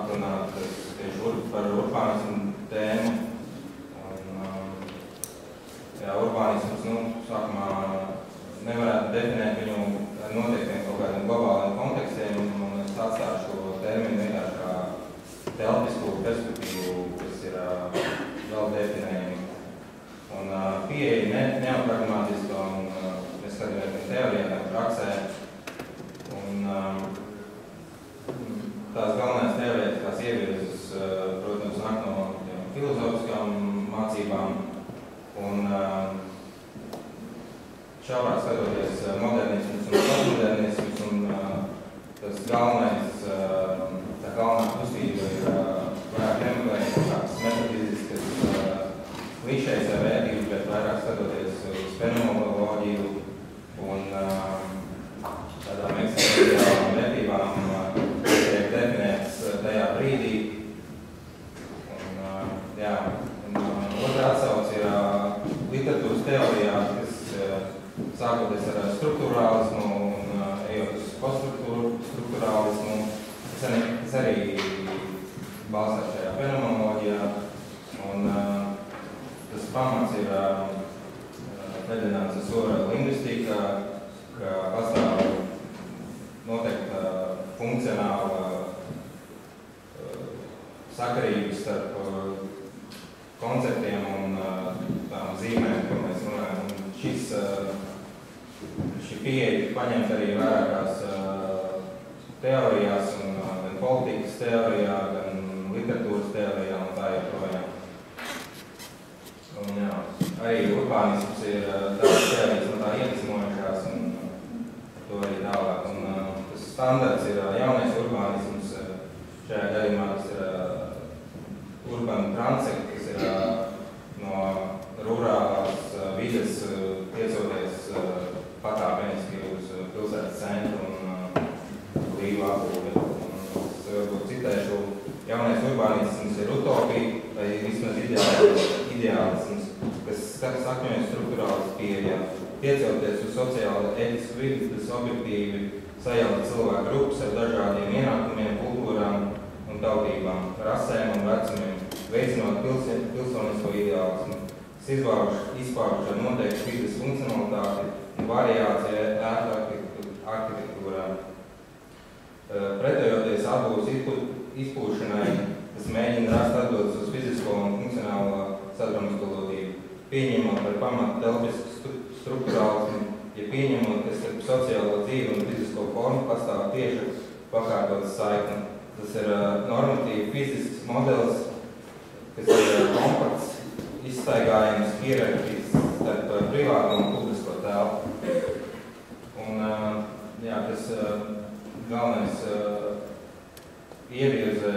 aprunāt tieši par urbānismu tēmu. Urbānisms, sākumā nevarētu definēt viņu ar noteiktiem kaut kādiem globāliem kontekstiem, un es atstāšu šo terminu vienkārši kā telpisku perspektīvu, kas ir vēl definējami. Un pieeja neopragmatiska, un mēs skatāmies gan teorijā, gan praksē. Un tās galvenās teorijas, tās ievirzas, protams, nāk no filozofiskām mācībām. Un šaurāk skatoties modernisms un postmodernisms, un tas galvenais, tā galvenā kustība ir vairāk nemeklējot kādas metafiziskas klišejas vai vērtības, bet vairāk skatoties uz fenomenoloģiju un tādām eksistenciālām vērtībām, kas tiek definētas tajā brīdī. Otra atsauce ir literatūras teorijā, kas sākoties ar struktūrālismu un ejot uz poststruktūrālismu, kas arī balstās šajā fenomenoloģijā. Un tas pamats ir Ferdinands Saussure lingvistika, ka pastāv noteikta funkcionāla sakarības starp konceptiem un tām zīmēm, ko mēs runājam. Šī pieeja paņemt arī vairākās teorijās, gan politikas teorijā, gan literatūras teorijā un tā joprojām. Un arī urbānisms ir daudz teorijas no tā iedvesmojušās un to arī tālāk. Un tas standarts ir jaunais urbānisms, šajā gadījumā tas ir Urban Transect, kas ir no rurālās vides tiecoties pakāpeniski uz pilsētas centru un līgu apbūvi. Es varbūt citēšu, jaunais urbānisms ir utopija, vai vismaz ideālisms, kas sakņojas struktūrālas pieejā. Tiecoties uz sociāli ētisku vidi, tas objektīvi sajauta cilvēku grupas ar dažādiem ienākumiem, kultūrām un tautībām, rasēm un vecumiem, veicinot pilsonisko ideālismu, kas izpauž ar noteiktu vides funkcionalitāti un variāciju ēku arhitektūrā. Pretējoties atbūves izpūšanai, kas mēģina rast atbildes uz fizisko un funkcionālo sadrumstalotību, pieņemot par pamatu telpisku struktūrālismu, ja pieņemot, ka starp sociālo dzīvi un fizisko formu pastāv tieši pakārtotas saikne. Tas ir normatīvi fizisks modelis, kas ir kompakts, izstaigājums hierarhijas starp privāto un publisko telpu. Un tas galvenais ievirze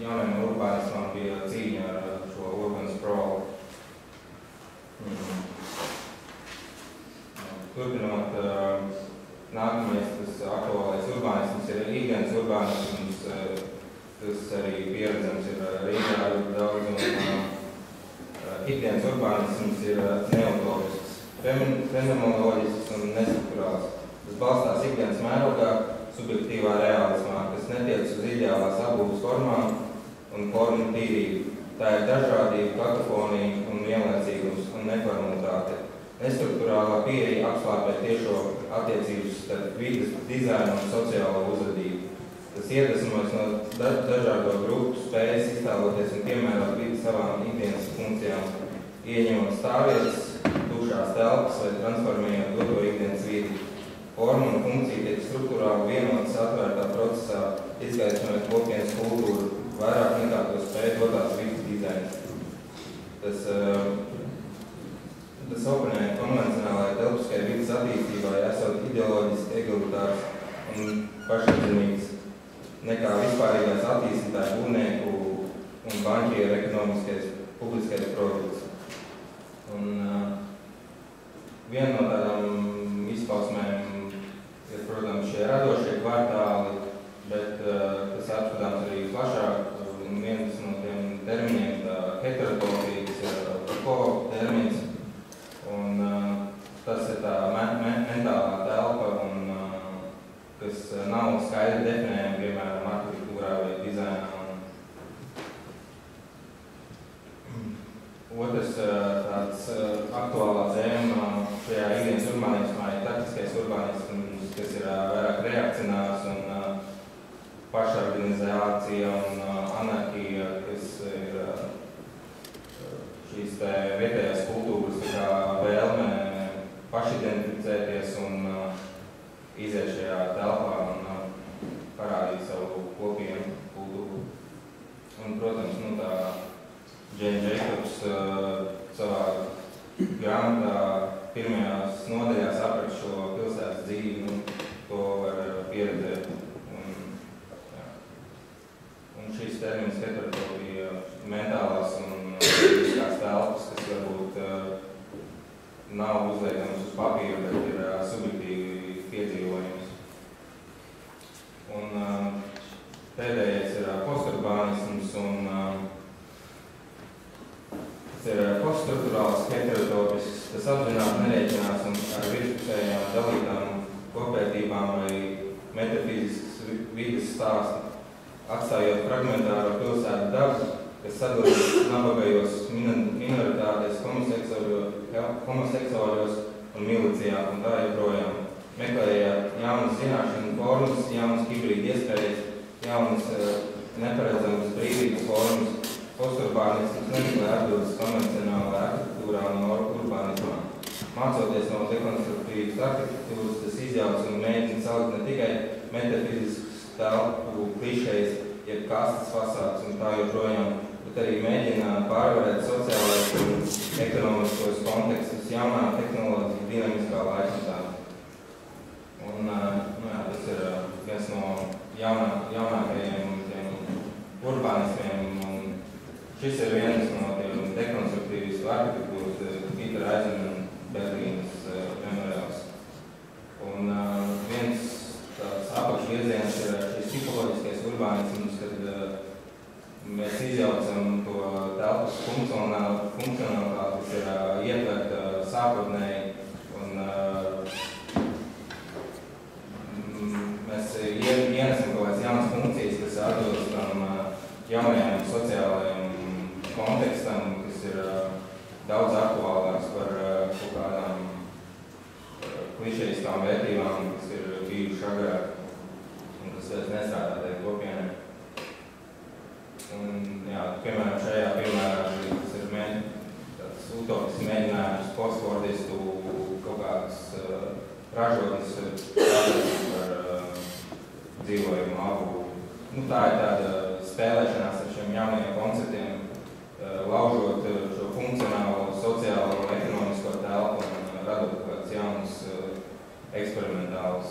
jaunajam urbānismam bija cīņa ar šo urban sprawl. Turpinot, nākamais tas aktuālais urbānisms ir ikdienas urbānisms, kas arī pieredzams ir Rīgā daudz, un ikdienas urbānisms ir neotopisks, fenomenoloģisks un nestrukturāls. Tas balstās ikdienas mērogā, subjektīvā reālismā, kas netiec uz ideālās apbūves formām un formu tīrību. Tā ir dažādība, kakofonija un vienlaicīgums un neformalitāte. Nestruktūrālā pieeja apslāpē tiešo attiecības starp vides, dizainu un sociālo uzvedību. Tas iedvesmojas no dažādo grupu spējas iztēloties un piemērot vidi savām ikdienas funkcijām, ieņemot stāvvietas, tukšās telpas vai transformējot doto ikdienas vidi. Forma un funkcija tiek struktūrāli vienotas atvērtā procesā, izgaismojot kopienas kultūru, vairāk nekā to spēja dotās vidas dizains. Tas oponē konvencionālajai telpiskai vidas attīstībai esot ideoloģiski egalitārs un pašapziņīgs nekā vispārīgās attīstītāju būvnieku un banķieru ekonomiskais publiskais produkts. Un viena no tādām izpausmēm ir, protams, šie radošie kvartāli, bet tas apskatāms arī plašāk. Viens no tiem terminiem heterotopija, kas ir Foucault termins, un tas ir tā mentālā telpa, kas nav skaidri definējama, piemēram, arhitektūrā vai dizainā. urbanizācija un anarhija, kas ir šīs te vietējās kultūras tā kā vēlme pašidentificēties un iziet šajā telpā un parādīt savu kopienu kultūru. Un, protams, tā Jane Jacobs savā grāmatā pirmajās nodaļās apraksta šo pilsētas dzīvi, un to var pieredzēt. Un šis termins heterotopija mentālās un fiziskās telpas, kas varbūt nav uzliekams uz papīra, bet ir subjektīvi piedzīvojums. Un pēdējais ir posturbānisms, un tas ir poststruktūrāls heterotopisks, tas apzināti nerēķinās ar virspusējām dalītām kopētībām vai metafiziskas vides stāstu, atstājot fragmentāro pilsētu dabu, kas sadalīts nabagajos minoritātēs, homoseksuāļos un milicijā un tā joprojām. Meklējot jaunas zināšanu formas, jaunas hibrīda iespējas, jaunas neparedzamas brīvības formas, posturbānisms nemeklē atbildes konvencionālā arhitektūrā un urbānismā. Mācoties no dekonstruktīvas arhitektūras, tas izjauc un mēģina salikt ne tikai metafiziskas telpu klišejas, jeb kastes fasādes un tā joprojām, bet arī mēģina pārvarēt sociālais un ekonomiskos kontekstus jaunā tehnoloģija dinamiskā laikmetā. Un, tas ir viens no jaunākajiem urbānismiem. Šis ir viens no tiem dekonstruktīvas arhitektūras Pītera Aizmana Berlīnas memoriāls. Un viens tāds apakšvirziens ir šis tipoloģiskais urbānisms, kad mēs izjaucam to telpas funkcionalitāti, kas ir ietverta sākotnēji, un mēs ienesam kaut kādas jaunas funkcijas, kas atbilst tam jaunajām sociālajiem kontekstam, kas ir daudz aktuālāks par kaut kādām klišejiskām vērtībām, kas ir bijuši agrāk un kas vairs nestrādā tajā kopienē. Un, piemēram, šajā piemērā tas ir tāds utopisks mēģinājums postfordistu kaut kādas ražotnes par dzīvojumu apbūvi. Tā ir tāda spēlēšanās ar šiem jaunajiem konceptiem, laužot šo funkcionālo, sociālo un ekonomisko telpu un radot kāds jauns eksperimentāls